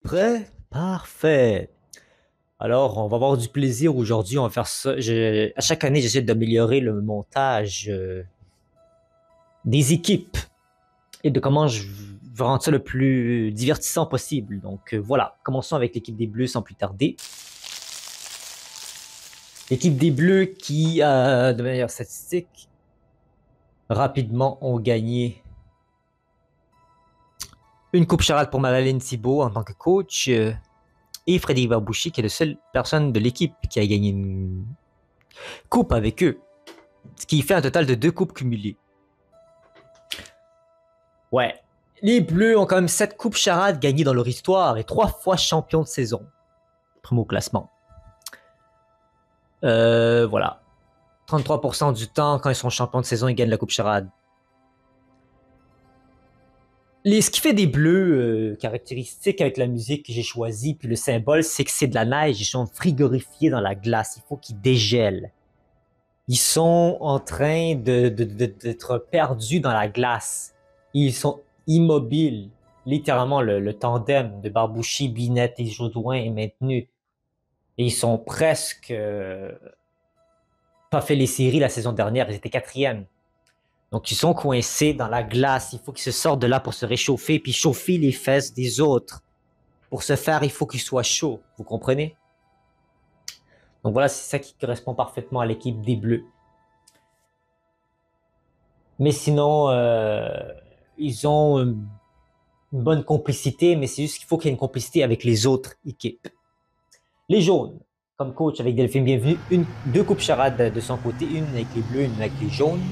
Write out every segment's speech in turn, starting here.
Prêt? Parfait. Alors, on va avoir du plaisir aujourd'hui. On va faire ça. À chaque année, j'essaie d'améliorer le montage des équipes et de comment je veux rendre ça le plus divertissant possible. Donc voilà, commençons avec l'équipe des Bleus sans plus tarder. L'équipe des Bleus qui, de manière statistique, rapidement ont gagné une coupe Charade pour Madeleine Thibault en tant que coach et Freddy Barbouchi qui est la seule personne de l'équipe qui a gagné une coupe avec eux. Ce qui fait un total de 2 coupes cumulées. Ouais. Les Bleus ont quand même 7 coupes charades gagnées dans leur histoire et 3 fois champions de saison. Premier au classement. Voilà. 33% du temps, quand ils sont champions de saison, ils gagnent la coupe charade. Ce qui fait des Bleus caractéristiques avec la musique que j'ai choisie, puis le symbole, c'est que c'est de la neige. Ils sont frigorifiés dans la glace. Il faut qu'ils dégèlent. Ils sont en train d'être perdus dans la glace. Ils sont immobiles. Littéralement, le tandem de Barbouchi, Binette et Jodoin est maintenu. Et ils sont presque pas fait les séries la saison dernière. Ils étaient quatrièmes. Donc, ils sont coincés dans la glace. Il faut qu'ils se sortent de là pour se réchauffer, puis chauffer les fesses des autres. Pour ce faire, il faut qu'ils soient chauds. Vous comprenez? Donc voilà, c'est ça qui correspond parfaitement à l'équipe des Bleus. Mais sinon, ils ont une bonne complicité, mais c'est juste qu'il faut qu'il y ait une complicité avec les autres équipes. Les jaunes, comme coach avec Delphine Bienvenue, deux coupes charades de son côté, une avec les bleus, une avec les jaunes.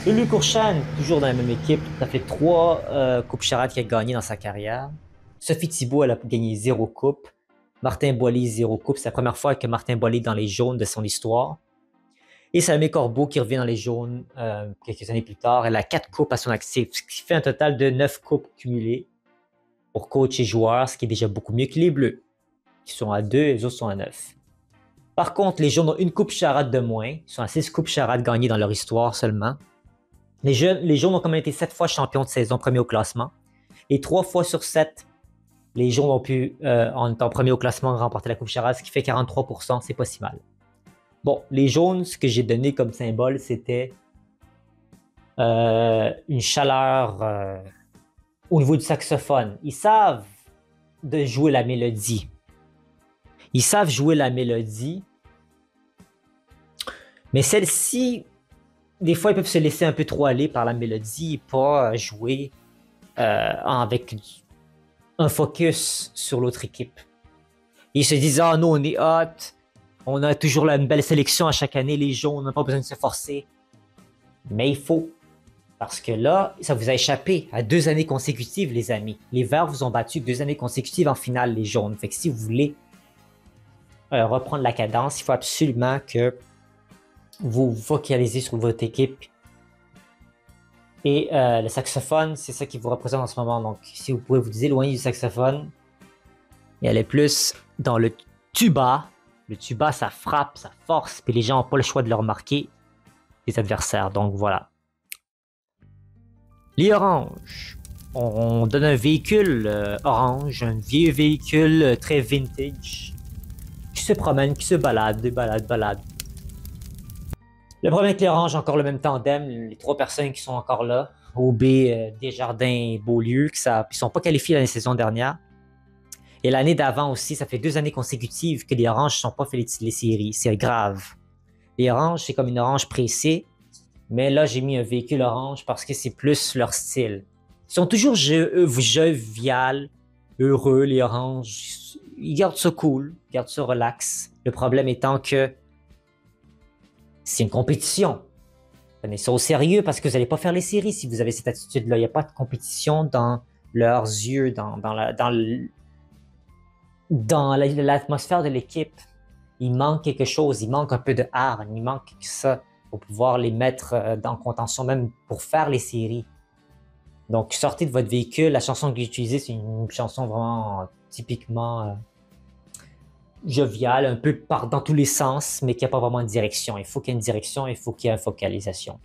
Lulu Courchan, toujours dans la même équipe, ça fait 3 coupes charades qu'il a gagné dans sa carrière. Sophie Thibault, elle a gagné 0 coupe. Martin Boily, 0 coupe. C'est la première fois que Martin Boily est dans les jaunes de son histoire. Et Salomé Corbeau qui revient dans les jaunes quelques années plus tard. Elle a 4 coupes à son actif, ce qui fait un total de 9 coupes cumulées pour coach et joueur, ce qui est déjà beaucoup mieux que les bleus, qui sont à 2 et les autres sont à 9. Par contre, les jaunes ont une coupe charade de moins. Ils sont à 6 coupes charades gagnées dans leur histoire seulement. Les jaunes ont quand même été 7 fois champions de saison, premier au classement. Et 3 fois sur 7, les jaunes ont pu, en étant premier au classement, remporter la coupe charade, ce qui fait 43%, c'est pas si mal. Bon, les jaunes, ce que j'ai donné comme symbole, c'était une chaleur au niveau du saxophone. Ils savent de jouer la mélodie. Ils savent jouer la mélodie, mais celle-ci, des fois, ils peuvent se laisser un peu trop aller par la mélodie et pas jouer avec un focus sur l'autre équipe. Ils se disent, ah non, on est hot, on a toujours une belle sélection à chaque année, les jaunes, on n'a pas besoin de se forcer. Mais il faut. Parce que là, ça vous a échappé à 2 années consécutives, les amis. Les Verts vous ont battu 2 années consécutives en finale, les jaunes. Fait que si vous voulez reprendre la cadence, il faut absolument que vous vous focalisez sur votre équipe. Et le saxophone, c'est ça qui vous représente en ce moment. Donc, si vous pouvez vous éloigner du saxophone et aller plus dans le tuba. Le tuba, ça frappe, ça force, puis les gens n'ont pas le choix de le remarquer, les adversaires. Donc, voilà. Les oranges. On donne un véhicule orange, un vieux véhicule très vintage, qui se promène, qui se balade, balade. Le problème avec les oranges, encore le même tandem, les 3 personnes qui sont encore là, Aubé, Desjardins et Beaulieu, qui ne sont pas qualifiés l'année saison dernière. Et l'année d'avant aussi, ça fait 2 années consécutives que les oranges ne sont pas fait les séries. C'est grave. Les oranges, c'est comme une orange pressée, mais là, j'ai mis un véhicule orange parce que c'est plus leur style. Ils sont toujours jovial, heureux, les oranges. Ils gardent ça cool, ils gardent ça relax. Le problème étant que c'est une compétition. Prenez ça au sérieux parce que vous n'allez pas faire les séries si vous avez cette attitude-là. Il n'y a pas de compétition dans leurs yeux, dans l'atmosphère de l'équipe. Il manque quelque chose, il manque un peu de hargne, il manque ça pour pouvoir les mettre en contention, même pour faire les séries. Donc, sortez de votre véhicule. La chanson que j'ai utilisée, c'est une chanson vraiment typiquement joviale, un peu dans tous les sens, mais qui n'a pas vraiment de direction. Il faut qu'il y ait une direction, il faut qu'il y ait une focalisation.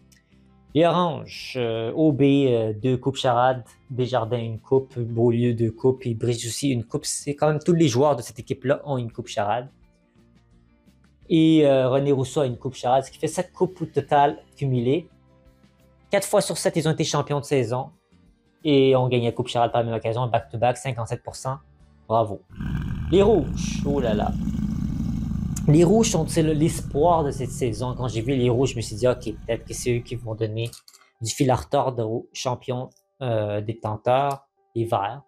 Les Oranges, OB, 2 coupes charades, Desjardins, une coupe, Beaulieu, 2 coupes, et Bridge aussi, une coupe. C'est quand même tous les joueurs de cette équipe-là ont une coupe charade. Et René Rousseau a une coupe charade, ce qui fait 7 coupes au total cumulées. 4 fois sur 7, ils ont été champions de saison et ont gagné la coupe charade par la même occasion, back-to-back, 57%. Bravo. Les Rouges, oh là là. Les Rouges sont l'espoir de cette saison. Quand j'ai vu les Rouges, je me suis dit, OK, peut-être que c'est eux qui vont donner du fil à retordre aux champions détenteurs, les Verts.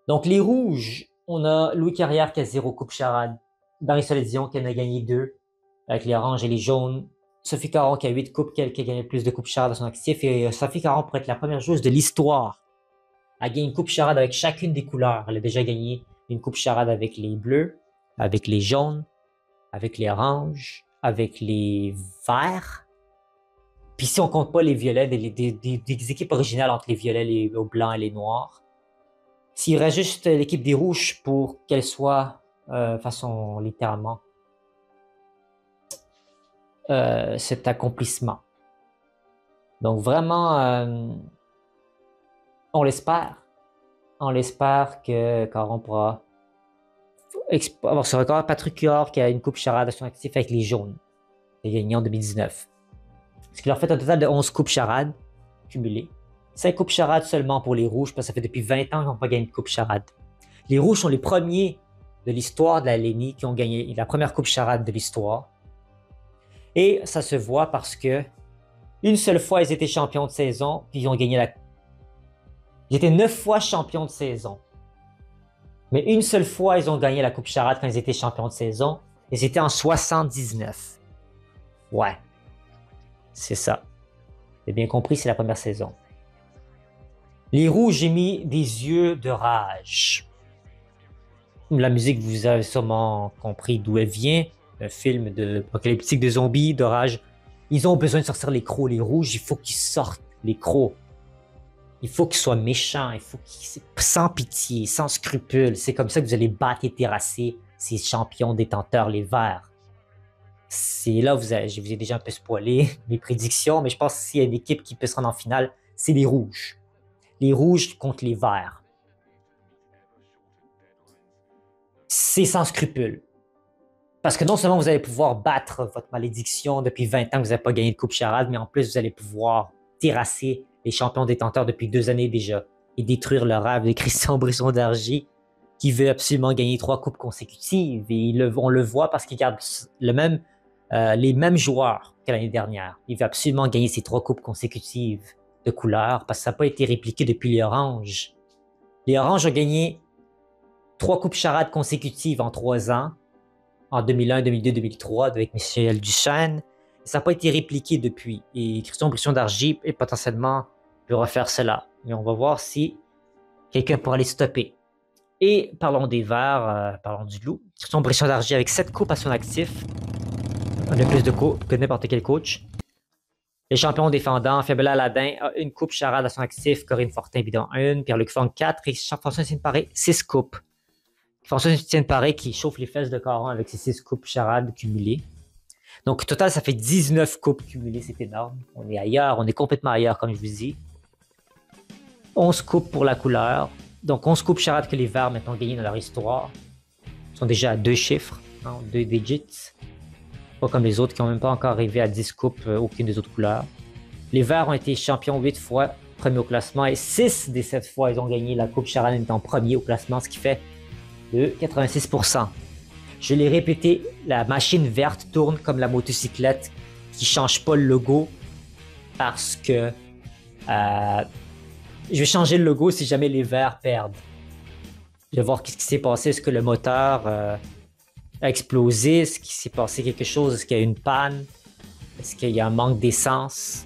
Donc, les Rouges, on a Louis Carrière qui a 0 coupe charade, Marisol Dion qui en a gagné 2 avec les Oranges et les Jaunes, Sophie Caron qui a 8 coupes, qui a gagné plus de coupes charade à son actif, et Sophie Caron pourrait être la première joueuse de l'histoire à gagner une coupe charade avec chacune des couleurs. Elle a déjà gagné une coupe charade avec les Bleus, avec les Jaunes, avec les Oranges, avec les Verts. Puis si on compte pas les violets, des équipes originales entre les violets, les blancs et les noirs, s'il reste juste l'équipe des Rouges pour qu'elle soit, façon littéralement, cet accomplissement. Donc vraiment, on l'espère. On l'espère que Caron pourra avoir ce record. Patrick Huard qui a une coupe charade à son actif avec les Jaunes. Il a gagné en 2019. Ce qui leur fait un total de 11 coupes charades cumulées. 5 coupes charades seulement pour les Rouges, parce que ça fait depuis 20 ans qu'ils n'ont pas gagné de coupe charade. Les Rouges sont les premiers de l'histoire de la LNI qui ont gagné la première coupe charade de l'histoire. Et ça se voit parce que une seule fois, ils étaient champions de saison, puis ils ont gagné la... Ils étaient 9 fois champions de saison. Mais une seule fois, ils ont gagné la coupe charade quand ils étaient champions de saison. Et c'était en 79. Ouais. C'est ça. J'ai bien compris, c'est la première saison. Les Rouges, j'ai mis des yeux de rage. La musique, vous avez sûrement compris d'où elle vient. Un film apocalyptique de zombies, de rage. Ils ont besoin de sortir les crocs. Les Rouges, il faut qu'ils sortent les crocs. Il faut qu'ils soient méchants. Il faut qu'ils sans pitié, sans scrupules. C'est comme ça que vous allez battre et terrasser ces champions détenteurs, les Verts. C'est là où je vous ai déjà un peu spoilé mes prédictions, mais je pense que s'il y a une équipe qui peut se rendre en finale, c'est les Rouges. Les Rouges contre les Verts. C'est sans scrupule. Parce que non seulement vous allez pouvoir battre votre malédiction depuis 20 ans que vous n'avez pas gagné de coupe charade, mais en plus vous allez pouvoir terrasser les champions détenteurs depuis 2 années déjà et détruire le rêve de Christian Brisson d'Argy qui veut absolument gagner 3 coupes consécutives. Et on le voit parce qu'il garde les mêmes joueurs que l'année dernière. Il veut absolument gagner ces 3 coupes consécutives de couleur parce que ça n'a pas été répliqué depuis les Oranges. Les Oranges ont gagné 3 coupes charades consécutives en 3 ans, en 2001, 2002, 2003, avec Michel Duchesne. Ça n'a pas été répliqué depuis. Et Christian Brisson d'Argy potentiellement peut refaire cela. Mais on va voir si quelqu'un pourra les stopper. Et parlons des Verts, parlons du Loup. Christian Brisson d'Argy avec 7 coupes à son actif. On a plus de coupes que n'importe quel coach. Les champions défendants, Fabiola Aladin a 1 coupe charade à son actif, Corinne Fortin évidemment 1, Pierre-Luc Funk 4 et François-Étienne Paré 6 coupes. François-Étienne Paré qui chauffe les fesses de Caron avec ses 6 coupes charades cumulées. Donc au total, ça fait 19 coupes cumulées, c'est énorme. On est ailleurs, on est complètement ailleurs comme je vous dis. 11 coupes pour la couleur. Donc 11 coupes charades que les Verts maintenant gagné dans leur histoire. Ils sont déjà à 2 chiffres, 2 digits. Pas comme les autres qui n'ont même pas encore arrivé à 10 coupes, aucune des autres couleurs. Les Verts ont été champions 8 fois, premiers au classement, et 6 des 7 fois, ils ont gagné la coupe charade en étant premiers au classement, ce qui fait de 86%. Je l'ai répété, la machine verte tourne comme la motocyclette qui ne change pas le logo parce que je vais changer le logo si jamais les Verts perdent. Je vais voir ce qui s'est passé, est-ce que le moteur a explosé, est-ce qu'il s'est passé quelque chose, est-ce qu'il y a une panne, est-ce qu'il y a un manque d'essence.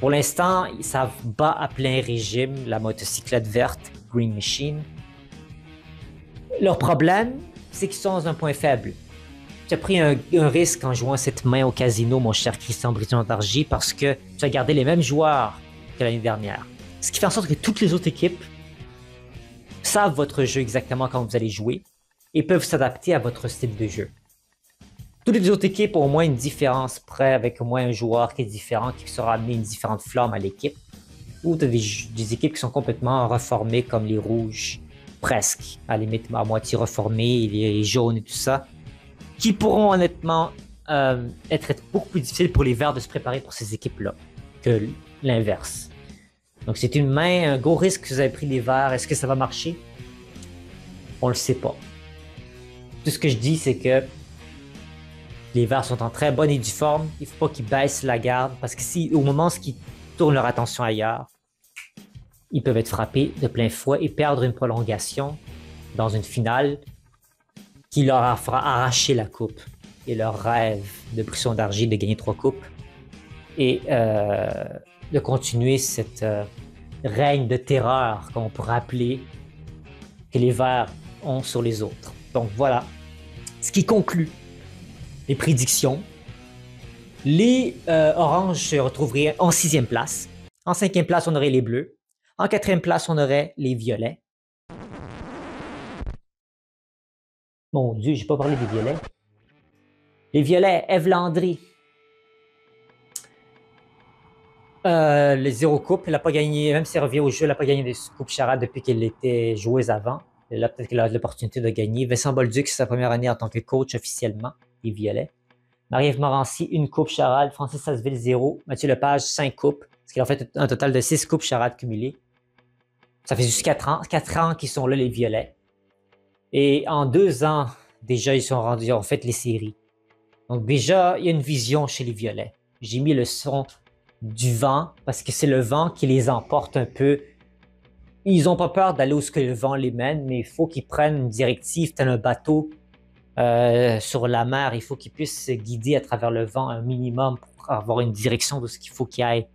Pour l'instant, ça bat à plein régime, la motocyclette verte, Green Machine. Leur problème, c'est qu'ils sont dans un point faible. Tu as pris un risque en jouant cette main au casino, mon cher Christian Brisson d'Argy, parce que tu as gardé les mêmes joueurs que l'année dernière. Ce qui fait en sorte que toutes les autres équipes savent votre jeu exactement quand vous allez jouer et peuvent s'adapter à votre style de jeu. Toutes les autres équipes ont au moins une différence près, avec au moins un joueur qui est différent, qui saura amener une différente flamme à l'équipe. Ou tu as des équipes qui sont complètement reformées, comme les rouges, presque, à la limite à moitié reformées, les jaunes et tout ça, qui pourront honnêtement être beaucoup plus difficiles pour les verts de se préparer pour ces équipes-là que l'inverse. Donc c'est un gros risque que vous avez pris les verts. Est-ce que ça va marcher? On le sait pas. Tout ce que je dis, c'est que les verts sont en très bonne et due forme. Il ne faut pas qu'ils baissent la garde parce que si au moment où ils tournent leur attention ailleurs, ils peuvent être frappés de plein fouet et perdre une prolongation dans une finale qui leur fera arracher la coupe. Et leur rêve de Brisson d'Argile de gagner 3 coupes et de continuer cette règne de terreur qu'on pourrait appeler que les Verts ont sur les autres. Donc voilà, ce qui conclut les prédictions. Les Oranges se retrouveraient en 6e place. En 5e place, on aurait les Bleus. En 4e place, on aurait les Violets. Mon Dieu, j'ai pas parlé des Violets. Les Violets, Ève Landry. Les 0 coupes, elle n'a pas gagné, même si elle revient au jeu, elle n'a pas gagné des coupes charades depuis qu'elle était joueuse avant. Là, peut-être qu'elle a l'opportunité de gagner. Vincent Bolduc, c'est sa première année en tant que coach officiellement, les Violets. Marie-Ève Morancy, 1 coupe charade. Francis Sasseville, 0. Mathieu Lepage, 5 coupes. Ce qui en fait un total de 6 coupes charades cumulées. Ça fait juste 4 ans. 4 ans qu'ils sont là, les Violets. Et en 2 ans, déjà, ils sont rendus, en fait, les séries. Donc déjà, il y a une vision chez les Violets. J'ai mis le son du vent parce que c'est le vent qui les emporte un peu. Ils n'ont pas peur d'aller où ce que le vent les mène, mais il faut qu'ils prennent une directive tel un bateau sur la mer. Il faut qu'ils puissent se guider à travers le vent un minimum pour avoir une direction de ce qu'il faut qu'ils aillent.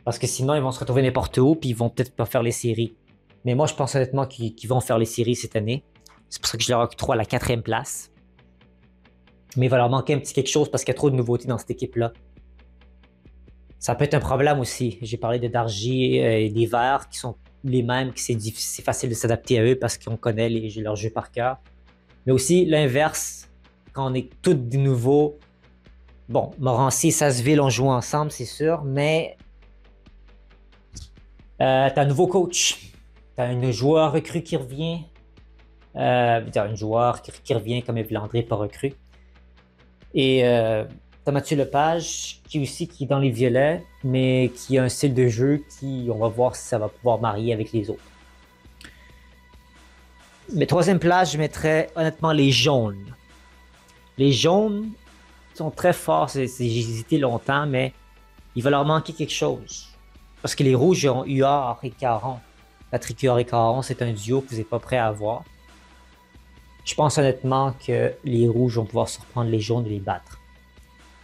Parce que sinon, ils vont se retrouver n'importe où puis ils vont peut-être pas faire les séries. Mais moi, je pense honnêtement qu'ils vont faire les séries cette année. C'est pour ça que je leur octroie la 4e place. Mais il va leur manquer un petit quelque chose parce qu'il y a trop de nouveautés dans cette équipe-là. Ça peut être un problème aussi. J'ai parlé de Dargy et des Verts qui sont les mêmes, que c'est facile de s'adapter à eux parce qu'on connaît leur jeu par cœur. Mais aussi l'inverse, quand on est tous des nouveaux. Bon, Morancy et Sasseville ont joué ensemble, c'est sûr, mais t'as un nouveau coach, t'as un joueur recru qui revient, t'as un joueur qui revient comme Ève Landry, pas recru. Et t'as Mathieu Lepage qui est dans les Violets, mais qui a un style de jeu qui, on va voir si ça va pouvoir marier avec les autres. Mais 3e place, je mettrais honnêtement les Jaunes. Les Jaunes sont très forts, j'ai hésité longtemps, mais il va leur manquer quelque chose. Parce que les Rouges ont Huard et Caron. Patrick Huard et Caron, c'est un duo que vous n'êtes pas prêt à voir. Je pense honnêtement que les Rouges vont pouvoir surprendre les Jaunes et les battre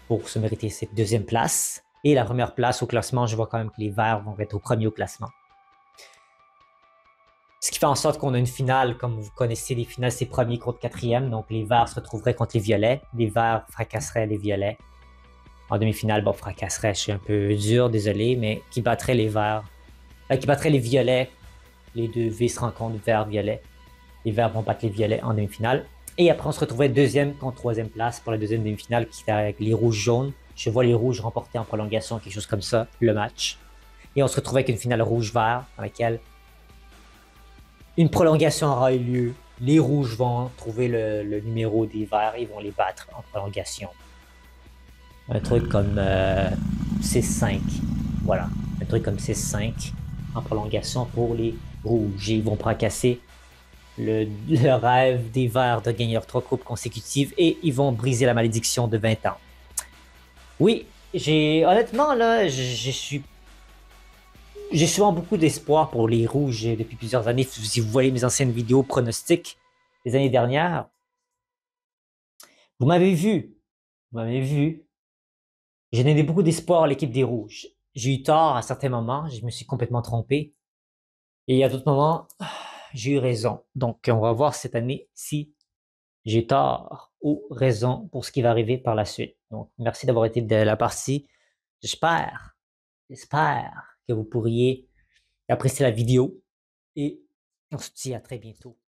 pour se mériter cette 2e place. Et la 1re place au classement, je vois quand même que les Verts vont être au premier au classement. Ce qui fait en sorte qu'on a une finale, comme vous connaissez, les finales, c'est premier contre 4e. Donc les Verts se retrouveraient contre les Violets. Les Verts fracasseraient les Violets. En demi-finale, bon, fracasserait, je suis un peu dur, désolé, mais qui battrait les Verts. Qui battrait les Violets. Les deux V se rencontrent, Vert-Violet. Les Verts vont battre les Violets en demi-finale. Et après, on se retrouverait 2e contre 3e place pour la 2e demi-finale qui est avec les Rouges-Jaunes. Je vois les Rouges remporter en prolongation, quelque chose comme ça, le match. Et on se retrouve avec une finale Rouge-Vert dans laquelle une prolongation aura eu lieu. Les Rouges vont trouver le numéro des Verts et vont les battre en prolongation. Un truc comme 6-5. Voilà. Un truc comme 6-5 en prolongation pour les Rouges. Et ils vont fracasser le rêve des Verts de gagner leurs 3 coupes consécutives et ils vont briser la malédiction de 20 ans. Oui, honnêtement, là, j'ai souvent beaucoup d'espoir pour les Rouges depuis plusieurs années. Si vous voyez mes anciennes vidéos pronostics des années dernières, vous m'avez vu. J'ai donné beaucoup d'espoir à l'équipe des Rouges. J'ai eu tort à certains moments, je me suis complètement trompé. Et à d'autres moments, j'ai eu raison. Donc, on va voir cette année si j'ai tort ou raison pour ce qui va arriver par la suite. Donc, merci d'avoir été de la partie. J'espère que vous pourriez apprécier la vidéo et on se dit à très bientôt.